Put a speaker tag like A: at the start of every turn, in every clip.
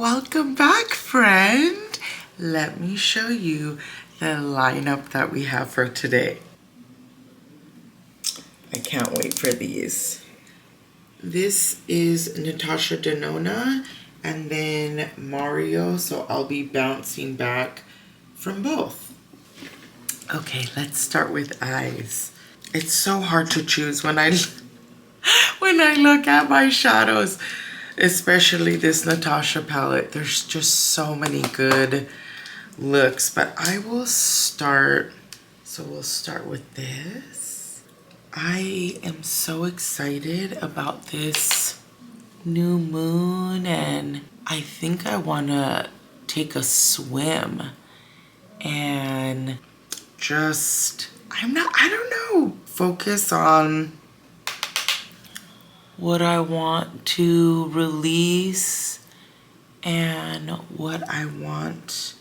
A: Welcome back, friend. Let me show you the lineup that we have for today. I can't wait for these. This is Natasha Denona and then Mario, so I'll be bouncing back from both. Okay, let's start with eyes. It's so hard to choose when I look at my shadows. Especially this Natasha palette. There's just so many good looks, but I will start. So we'll start with this. I am so excited about this new moon, and I think I want to take a swim and just, I don't know, focus on what I want to release and what I want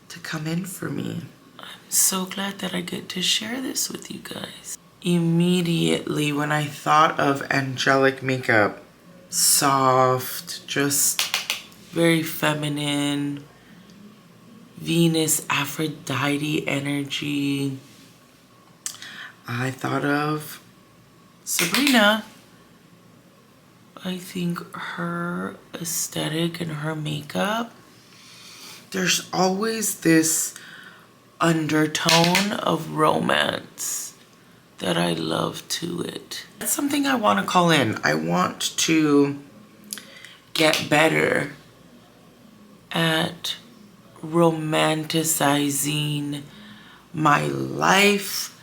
A: to come in for me. I'm so glad that I get to share this with you guys. Immediately when I thought of angelic makeup, soft, just very feminine, Venus, Aphrodite energy, I thought of Sabrina. I think her aesthetic and her makeup, there's always this undertone of romance that I love to it. That's something I want to call in. I want to get better at romanticizing my life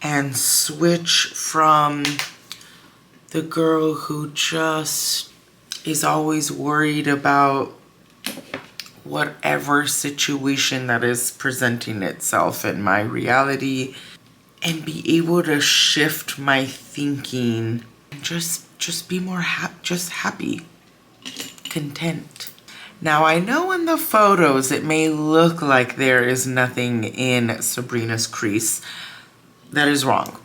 A: and switch from the girl who just is always worried about whatever situation that is presenting itself in my reality, and be able to shift my thinking and just be more happy, content. Now I know in the photos it may look like there is nothing in Sabrina's crease. That is wrong.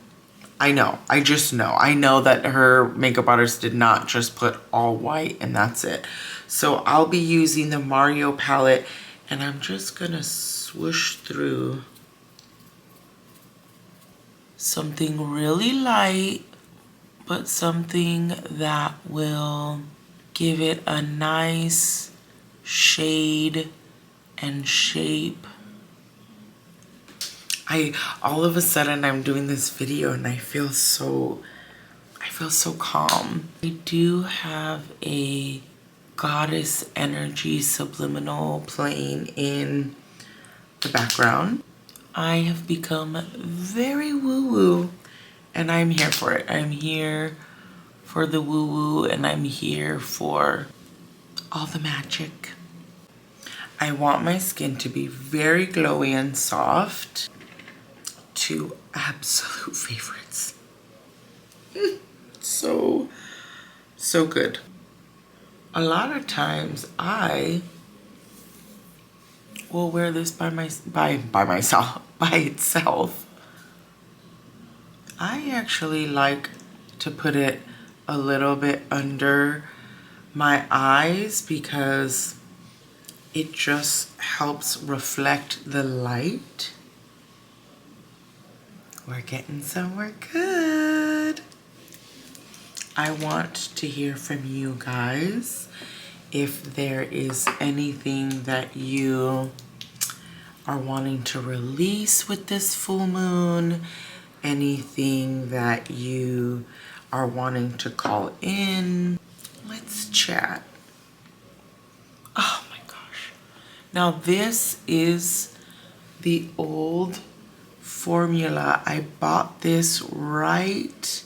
A: I know, I just know. I know that her makeup artist did not just put all white and that's it. So I'll be using the Mario palette and I'm just gonna swoosh through something really light, but something that will give it a nice shade and shape. All of a sudden I'm doing this video and I feel so calm. I do have a goddess energy subliminal playing in the background. I have become very woo-woo and I'm here for it. I'm here for the woo-woo and I'm here for all the magic. I want my skin to be very glowy and soft. Two absolute favorites. So good. A lot of times I will wear this by itself. I actually like to put it a little bit under my eyes because it just helps reflect the light. We're getting somewhere good. I want to hear from you guys if there is anything that you are wanting to release with this full moon, anything that you are wanting to call in. Let's chat. Oh my gosh. Now this is the old formula. I bought this right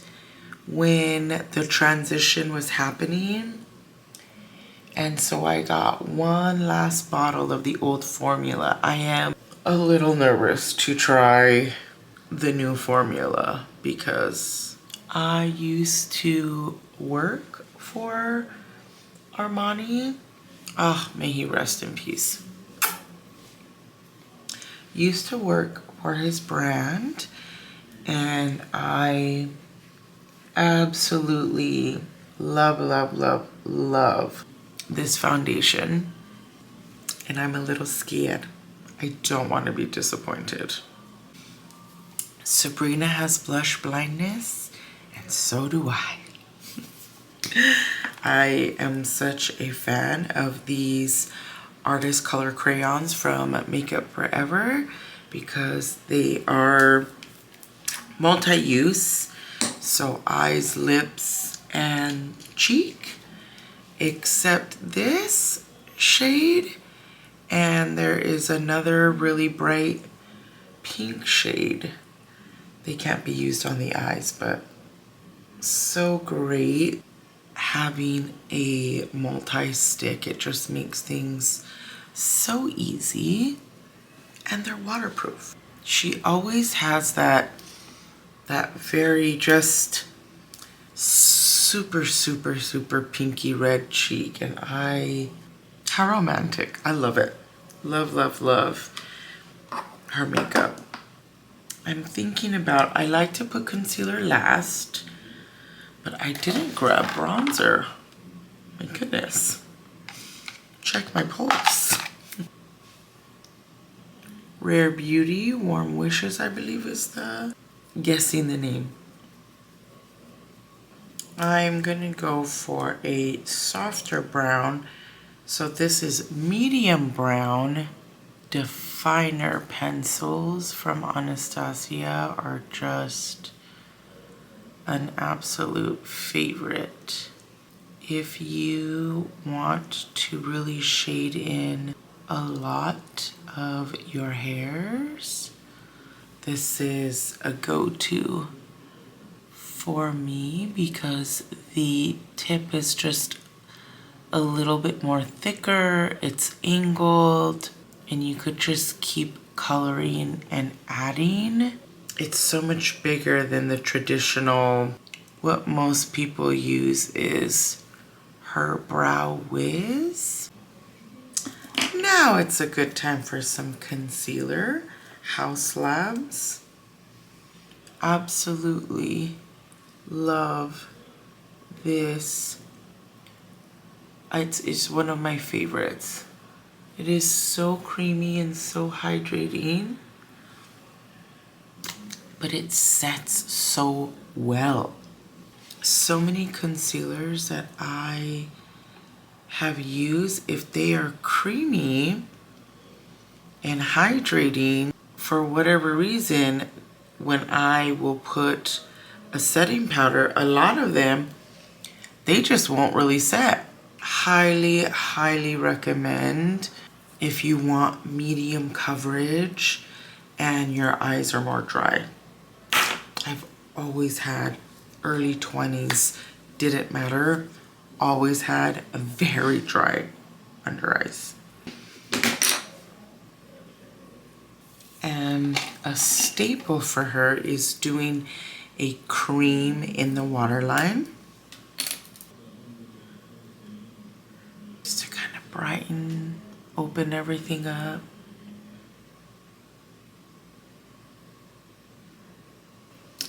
A: when the transition was happening, and so I got one last bottle of the old formula. I am a little nervous to try the new formula because I used to work for Armani. Oh, may he rest in peace. Used to work for his brand, and I absolutely love this foundation. and I'm a little scared. I don't want to be disappointed. Sabrina has blush blindness, and so do I. I am such a fan of these artist color crayons from Makeup Forever because they are multi-use, so eyes, lips, and cheek, except this shade, and there is another really bright pink shade. They can't be used on the eyes, but so great having a multi-stick. It just makes things so easy, and they're waterproof. She always has that very just super, super, super pinky red cheek, and how romantic. I love it. Love, love, love her makeup. I'm thinking about, I like to put concealer last, but I didn't grab bronzer. My goodness. Check my pulse. Rare Beauty, Warm Wishes, I believe is guessing the name. I'm gonna go for a softer brown. So this is medium brown. Definer pencils from Anastasia are just an absolute favorite. If you want to really shade in a lot of your hairs, this is a go-to for me because the tip is just a little bit more thicker, it's angled, and you could just keep coloring and adding. It's so much bigger than the traditional, what most people use is her Brow Wiz. Now it's a good time for some concealer. Haus Labs. Absolutely love this. It's one of my favorites. It is so creamy and so hydrating, but it sets so well. So many concealers that I have used, if they are creamy and hydrating, for whatever reason, when I will put a setting powder, a lot of them, they just won't really set. Highly, highly recommend if you want medium coverage and your eyes are more dry. I've always had early 20s, didn't matter, always had a very dry under eyes. And a staple for her is doing a cream in the waterline. Just to kind of brighten, open everything up.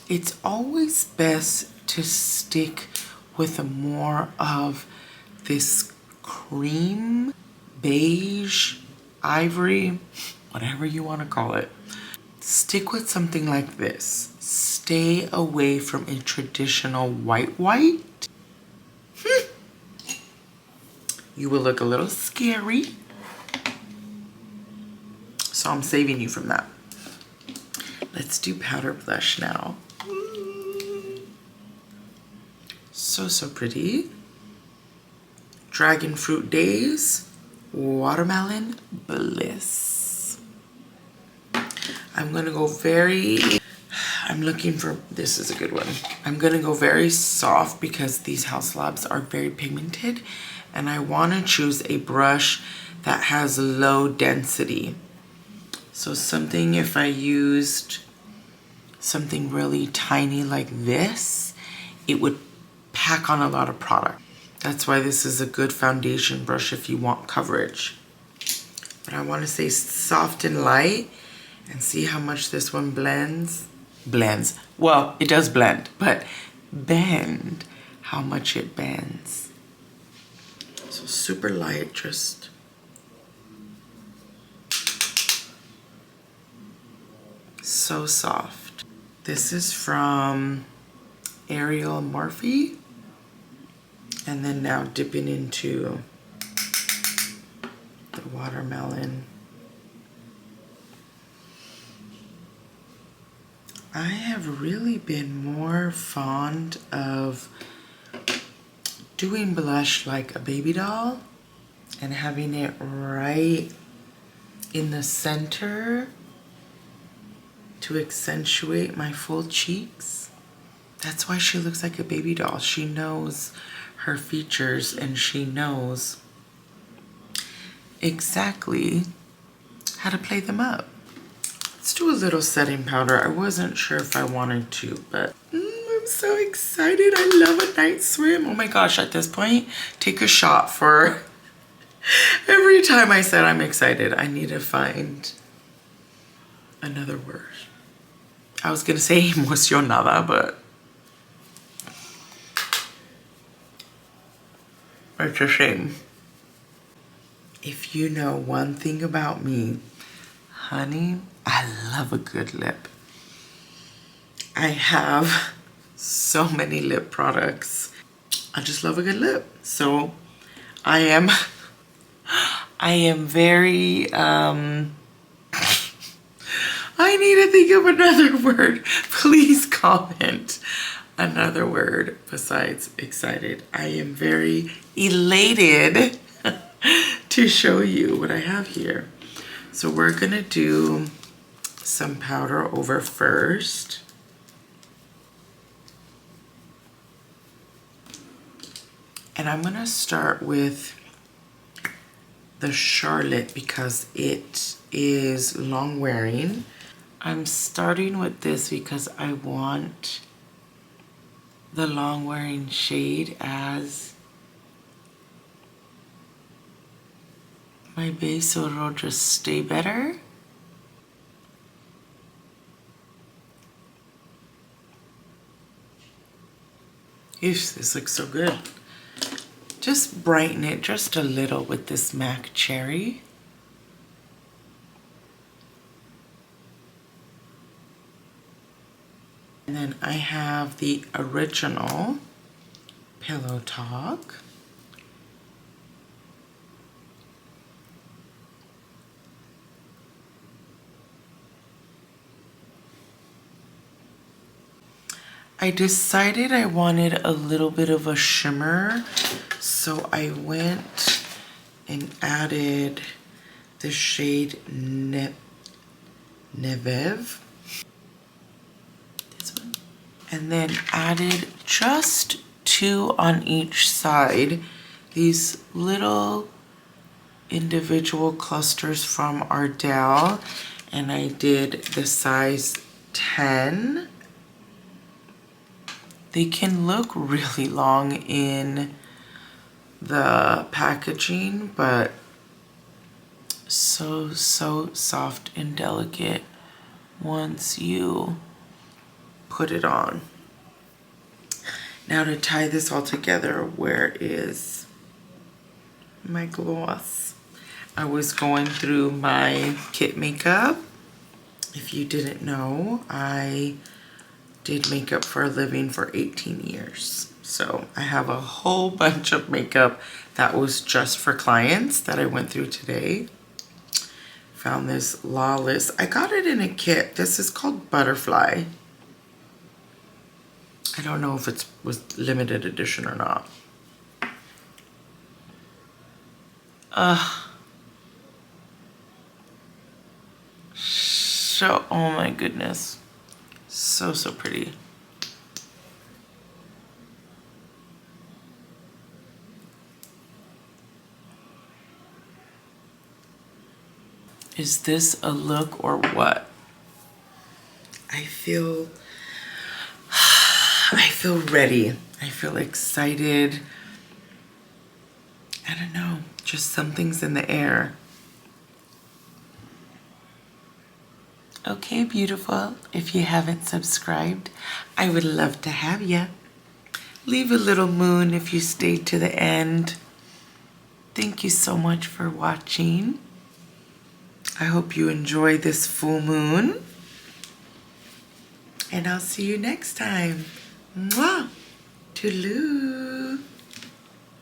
A: It's always best to stick with more of this cream, beige, ivory, whatever you want to call it. Stick with something like this. Stay away from a traditional white. You will look a little scary. So I'm saving you from that. Let's do powder blush now. So, so pretty. Dragon Fruit Days, Watermelon Bliss. I'm gonna go I'm looking for, this is a good one. I'm gonna go very soft because these Haus Labs are very pigmented, and I wanna choose a brush that has low density. So something, if I used something really tiny like this, it would pack on a lot of product. That's why this is a good foundation brush if you want coverage. But I want to say soft and light and see how much this one blends. Well, it does blend, but bend, how much it bends. So super light, just So soft. This is from Ariel Morphe. And then now dipping into the watermelon. I have really been more fond of doing blush like a baby doll and having it right in the center to accentuate my full cheeks. That's why she looks like a baby doll. She knows her features and she knows exactly how to play them up. Let's do a little setting powder. I wasn't sure if I wanted to, but I'm so excited. I love a night swim. Oh my gosh, at this point, take a shot for every time I said I'm excited. I need to find another word. I was gonna say emocionada, but it's a shame. If you know one thing about me, honey, I love a good lip. I have so many lip products. I just love a good lip. So I am very, I need to think of another word. Please comment another word besides excited. I am very elated to show you what I have here. So we're gonna do some powder over first. And I'm gonna start with the Charlotte because it is long wearing. I'm starting with this because I want the long wearing shade as my base so it'll just stay better. Eesh, this looks so good. Just brighten it just a little with this MAC Cherry. And then I have the original Pillow Talk. I decided I wanted a little bit of a shimmer, so I went and added the shade Nevev. This one. And then added just 2 on each side. These little individual clusters from Ardell, and I did the size 10. They can look really long in the packaging, but so soft and delicate once you put it on. Now to tie this all together, where is my gloss? I was going through my kit makeup. If you didn't know, I did makeup for a living for 18 years. So I have a whole bunch of makeup that was just for clients that I went through today. Found this Lawless. I got it in a kit. This is called Butterfly. I don't know if it was limited edition or not. So, oh my goodness. So pretty. Is this a look or what? I feel ready. I feel excited. I don't know, just something's in the air. Okay, beautiful. If you haven't subscribed, I would love to have you. Leave a little moon if you stayed to the end. Thank you so much for watching. I hope you enjoy this full moon. And I'll see you next time. Mwah! Toodaloo!